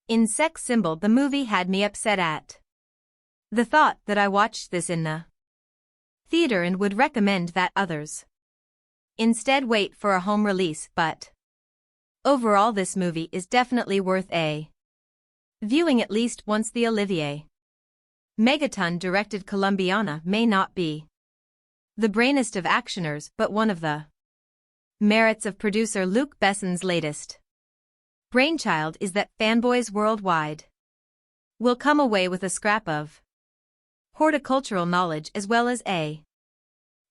in sex symbol. The movie had me upset at the thought that I watched this in the theater and would recommend that others instead wait for a home release, but overall this movie is definitely worth a viewing at least once. The Olivier Megaton-directed Colombiana may not be the brainiest of actioners, but one of the merits of producer Luc Besson's latest brainchild is that fanboys worldwide will come away with a scrap of horticultural knowledge as well as a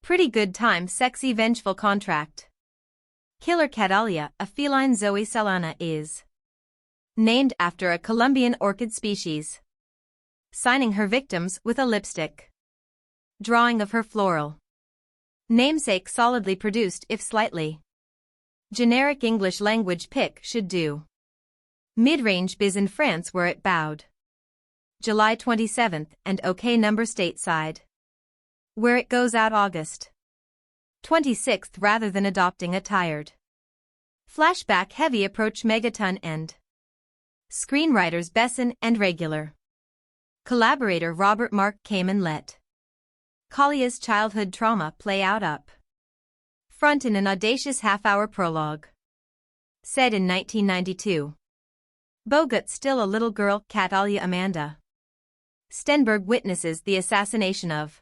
pretty good time. Sexy vengeful contract killer Catalia, a feline. Zoe Saldana is named after a Colombian orchid species, signing her victims with a lipstick drawing of her floral namesake. Solidly produced, if slightly generic English language pick should do mid-range biz in France where it bowed July 27th and OK number stateside where it goes out August 26th, rather than adopting a tired flashback heavy approach. Megaton and screenwriters Besson and regular collaborator Robert Mark Kamen let Kalia's childhood trauma play out up front in an audacious half-hour prologue. Said in 1992. Bogut, still a little girl, Catalia Amanda Stenberg witnesses the assassination of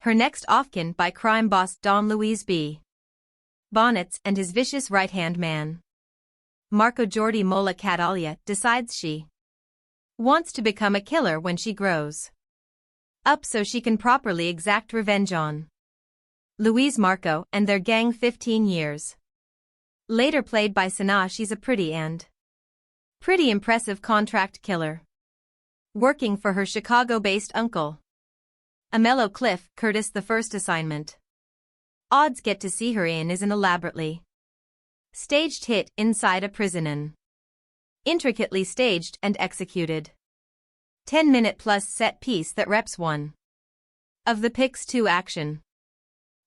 her next of kin by crime boss Don Luis B. Bonnets and his vicious right-hand man, Marco Jordi Mola. Catalia decides she wants to become a killer when she grows up so she can properly exact revenge on Luis Marco and their gang. 15 years later, played by Sana, she's a pretty impressive contract killer working for her Chicago-based uncle Amello Cliff Curtis. The first assignment odds get to see her in is an elaborately staged hit inside a prison, an intricately staged and executed 10-minute plus set piece that reps one of the Pix 2 action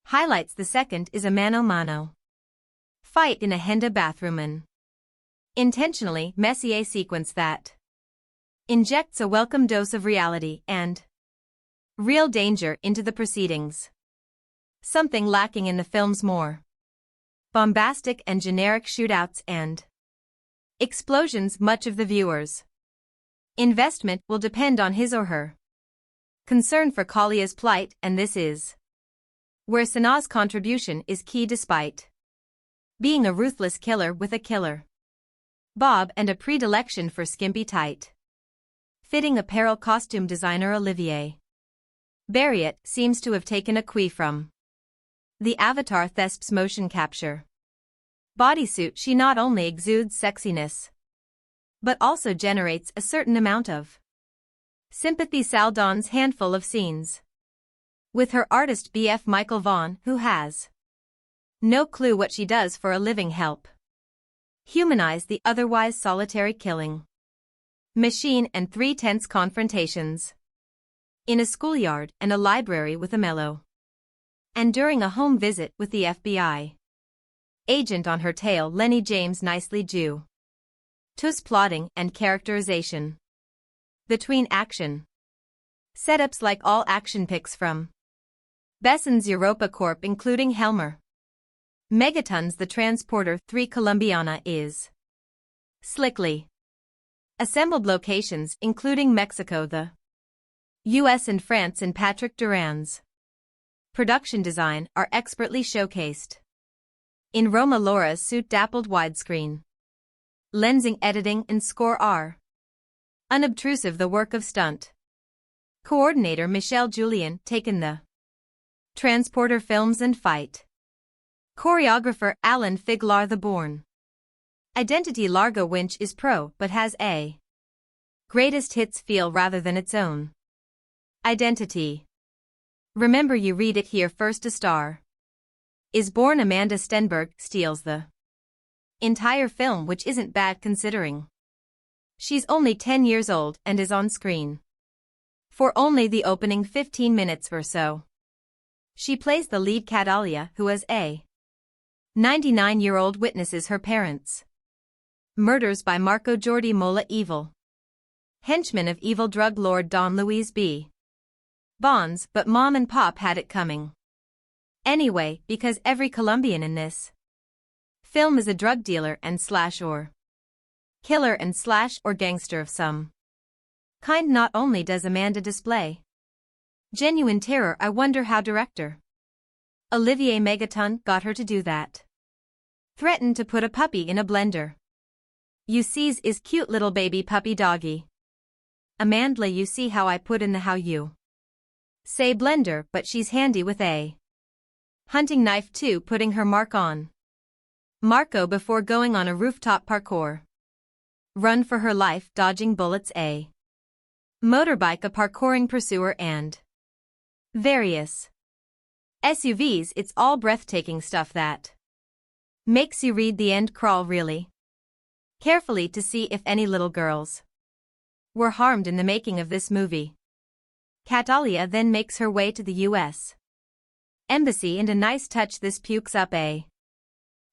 highlights. The second is a mano-mano fight in a Henda bathroom, an intentionally messy sequence that injects a welcome dose of reality and real danger into the proceedings, something lacking in the film's more bombastic and generic shootouts and explosions. Much of the viewer's investment will depend on his or her concern for Kalia's plight, and this is where Sana's contribution is key. Despite being a ruthless killer with a killer bob and a predilection for skimpy tight fitting apparel, costume designer Olivier Barriet seems to have taken a cue from the Avatar Thesp's motion capture bodysuit. She not only exudes sexiness but also generates a certain amount of sympathy. Saldana's handful of scenes with her artist BF Michael Vaughn, who has no clue what she does for a living, help humanize the otherwise solitary killing machine, and 3 tense confrontations in a schoolyard and a library with Amello, and during a home visit with the FBI agent on her tail. Lenny James nicely Jew Tus plotting and characterization between action setups like all action picks from Besson's Europa Corp, including Helmer Megatons. The Transporter 3 Colombiana is slickly assembled locations including Mexico, the US and France, and Patrick Duran's production design are expertly showcased. In Roma, Laura's suit dappled widescreen lensing, editing, and score are unobtrusive. The work of stunt coordinator Michelle Julien taken the Transporter films and fight choreographer Alan Figlar. The Bourne identity Largo Winch is pro but has a greatest hits feel rather than its own identity. Remember, you read it here first. A Star is Born. Amanda Stenberg steals the entire film, which isn't bad considering she's only 10 years old and is on screen for only the opening 15 minutes or so. She plays the lead, Catalia, who as a 99-year-old witnesses her parents' murders by Marco Jordi Mola, evil henchman of evil drug lord Don Luis B. Bonds. But mom and pop had it coming anyway, because every Colombian in this film is a drug dealer and slash or killer and slash or gangster of some kind. Not only does Amanda display genuine terror, I wonder how director Olivier Megaton got her to do that. Threatened to put a puppy in a blender. You sees is cute little baby puppy doggy. Amandla, you see how I put in the how you say blender, but she's handy with a hunting knife too, putting her mark on Marco before going on a rooftop parkour run for her life, dodging bullets, a motorbike, a parkouring pursuer, and various SUVs. It's all breathtaking stuff that makes you read the end crawl really carefully to see if any little girls were harmed in the making of this movie. Catalia then makes her way to the US Embassy, and a nice touch, this pukes up a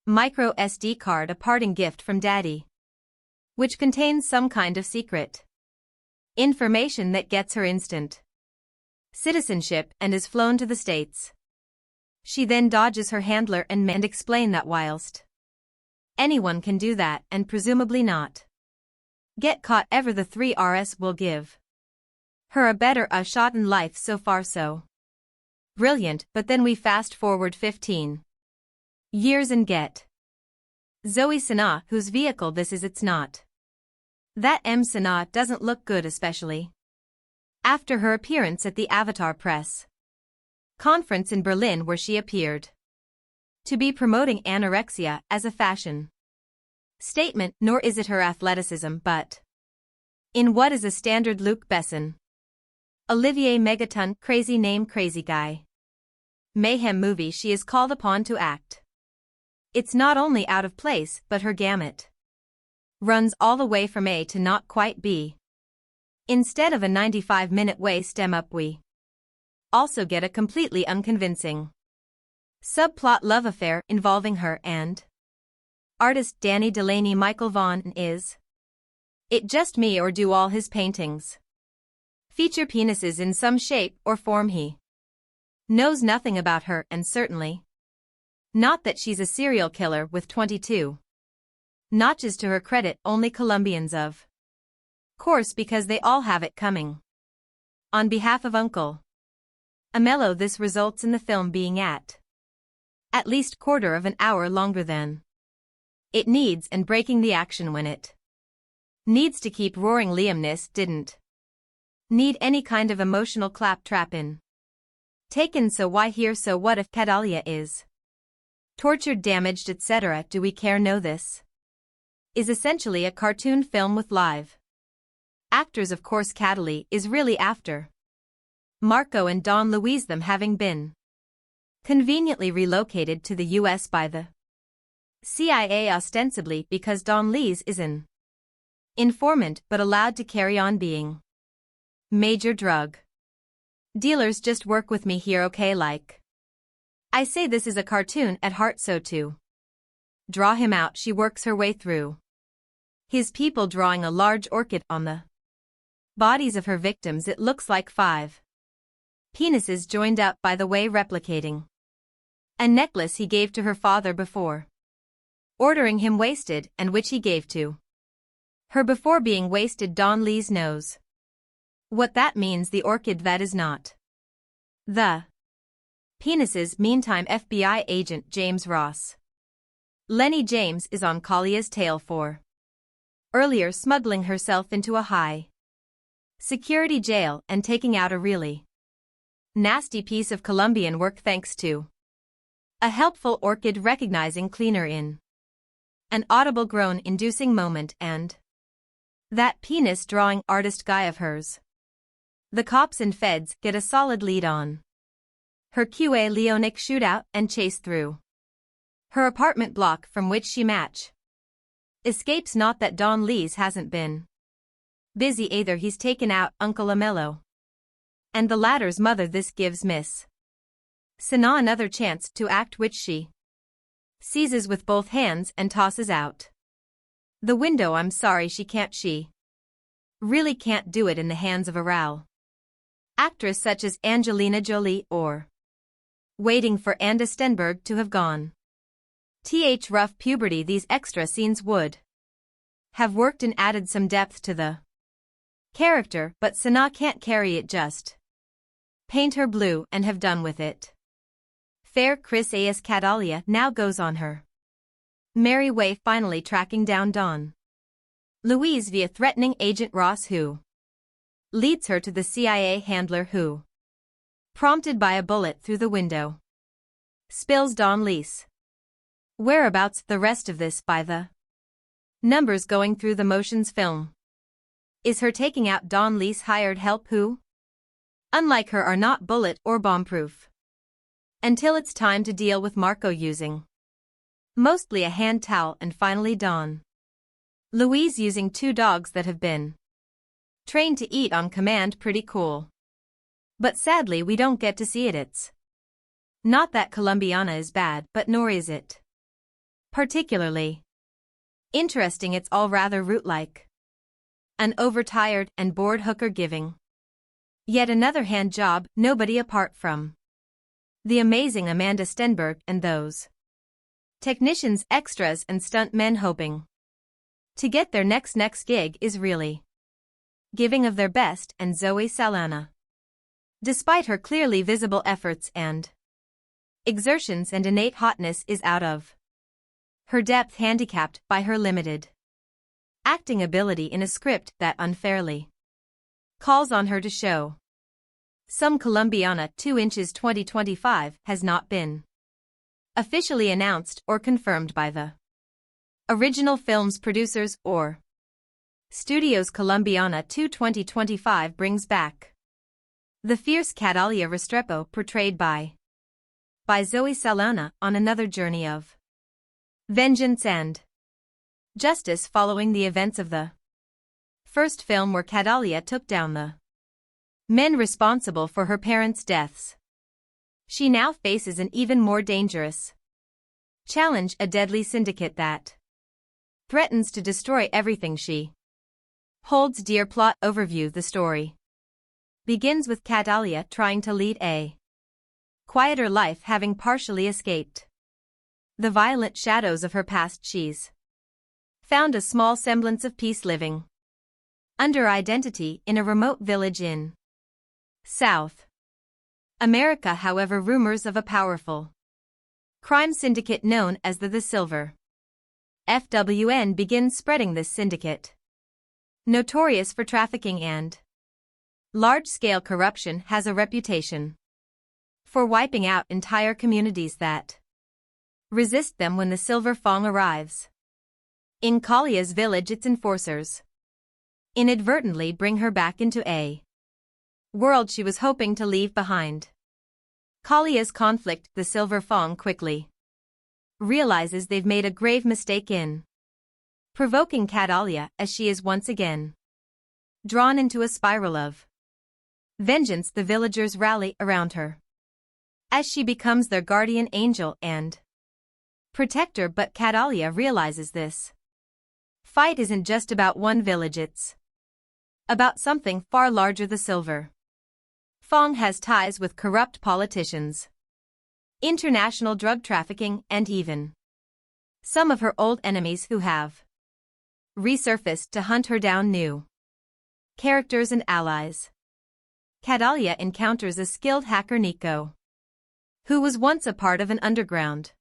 micro SD card, a parting gift from Daddy, which contains some kind of secret information that gets her instant citizenship and is flown to the States. She then dodges her handler and explain that whilst anyone can do that and presumably not get caught ever, the 3RS will give her a better shot in life. So far so brilliant, but then we fast forward 15 years and get Zoe Saldana, whose vehicle this is. It's not that Saldana doesn't look good, especially after her appearance at the Avatar press conference in Berlin, where she appeared to be promoting anorexia as a fashion statement. Nor is it her athleticism, but in what is a standard Luc Besson, Olivier Megaton, crazy name, crazy guy mayhem movie she is called upon to act. It's not only out of place, but her gamut runs all the way from A to not quite B. Instead of a 95-minute waste up, we also get a completely unconvincing subplot love affair involving her and artist Danny Delaney. Michael Vaughan. Is it just me, or do all his paintings feature penises in some shape or form? He knows nothing about her, and certainly not that she's a serial killer with 22 notches to her credit. Only Colombians, of course, because they all have it coming. On behalf of Uncle Amelo, this results in the film being at least quarter of an hour longer than it needs, and breaking the action when it needs to keep roaring. Liam Neeson didn't need any kind of emotional claptrap in Taken, so why here? So what if Catalia is tortured, damaged, etc.? Do we care? No, this is essentially a cartoon film with live actors. Of course, Catalia is really after Marco and Don Luis, them having been conveniently relocated to the US by the CIA, ostensibly because Don Luis is an informant but allowed to carry on being major drug dealers. Just work with me here, okay? Like I say, this is a cartoon at heart, so to draw him out, she works her way through his people, drawing a large orchid on the bodies of her victims. It looks like 5 penises joined up, by the way, replicating A necklace he gave to her father before ordering him wasted, and which he gave to her before being wasted. Don Lee's knows what that means. The orchid that is not the penises. Meantime, FBI agent James Ross Lenny James is on Kalia's tail for earlier smuggling herself into a high security jail and taking out a really nasty piece of Colombian work thanks to a helpful orchid recognizing cleaner in an audible groan-inducing moment and that penis drawing artist guy of hers. The cops and feds get a solid lead on her QA Leonic shootout and chase through her apartment block from which she escapes. Not that Don Lee's hasn't been busy either. He's taken out Uncle Amello and the latter's mother. This gives Miss Sana another chance to act, which she seizes with both hands and tosses out the window. I'm sorry, she can't. She really can't do it in the hands of a raw actress such as Angelina Jolie or waiting for Anna Stenberg to have gone rough puberty. These extra scenes would have worked and added some depth to the character, but Sana can't carry it. Just paint her blue and have done with it. Fair Chris A.S. Catalia now goes on her merry way, finally tracking down Don Louise via threatening Agent Ross, who leads her to the CIA handler who, prompted by a bullet through the window, spills Don Lee's whereabouts. The rest of this, by the numbers going through the motions film, is her taking out Don Lee's hired help who, unlike her, are not bullet or bomb-proof. Until it's time to deal with Marco using mostly a hand towel, and finally Don Louise using 2 dogs that have been trained to eat on command. Pretty cool. But sadly we don't get to see it. It's not that Colombiana is bad, but nor is it particularly interesting. It's all rather root-like. An overtired and bored hooker giving yet another hand job, nobody apart from the amazing Amanda Stenberg and those technicians, extras and stunt men hoping to get their next gig, is really giving of their best. And Zoe Saldana, despite her clearly visible efforts and exertions and innate hotness, is out of her depth, handicapped by her limited acting ability in a script that unfairly calls on her to show some Colombiana. 2 inches 2025 has not been officially announced or confirmed by the original film's producers or studios. Colombiana 2 2025 brings back the fierce Catalia Restrepo portrayed by Zoe Saldana on another journey of vengeance and justice following the events of the first film, where Catalia took down the men responsible for her parents' deaths. She now faces an even more dangerous challenge, a deadly syndicate that threatens to destroy everything she holds dear. Plot overview. The story begins with Catalia trying to lead a quieter life, having partially escaped the violent shadows of her past. She's found a small semblance of peace, living under identity in a remote village in South America. However, rumors of a powerful crime syndicate known as the Silver FWN begin spreading. This syndicate, notorious for trafficking and large-scale corruption, has a reputation for wiping out entire communities that resist them. When the Silver Fong arrives in Kalia's village, its enforcers inadvertently bring her back into a world she was hoping to leave behind. Kalia's conflict. The Silver Fong quickly realizes they've made a grave mistake in provoking Catalia, as she is once again drawn into a spiral of vengeance. The villagers rally around her as she becomes their guardian angel and protector, but Catalia realizes this fight isn't just about one village, it's about something far larger. The Silver Fong has ties with corrupt politicians, international drug trafficking, and even some of her old enemies who have resurfaced to hunt her down. New characters and allies. Catalia encounters a skilled hacker, Nico, who was once a part of an underground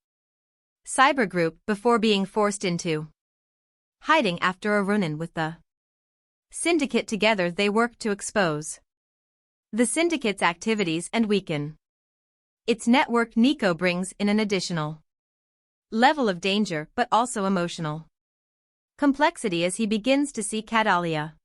cyber group before being forced into hiding after a run-in with the syndicate. Together they work to expose the syndicate's activities and weaken its network. Nico brings in an additional level of danger but also emotional complexity as he begins to see Catalia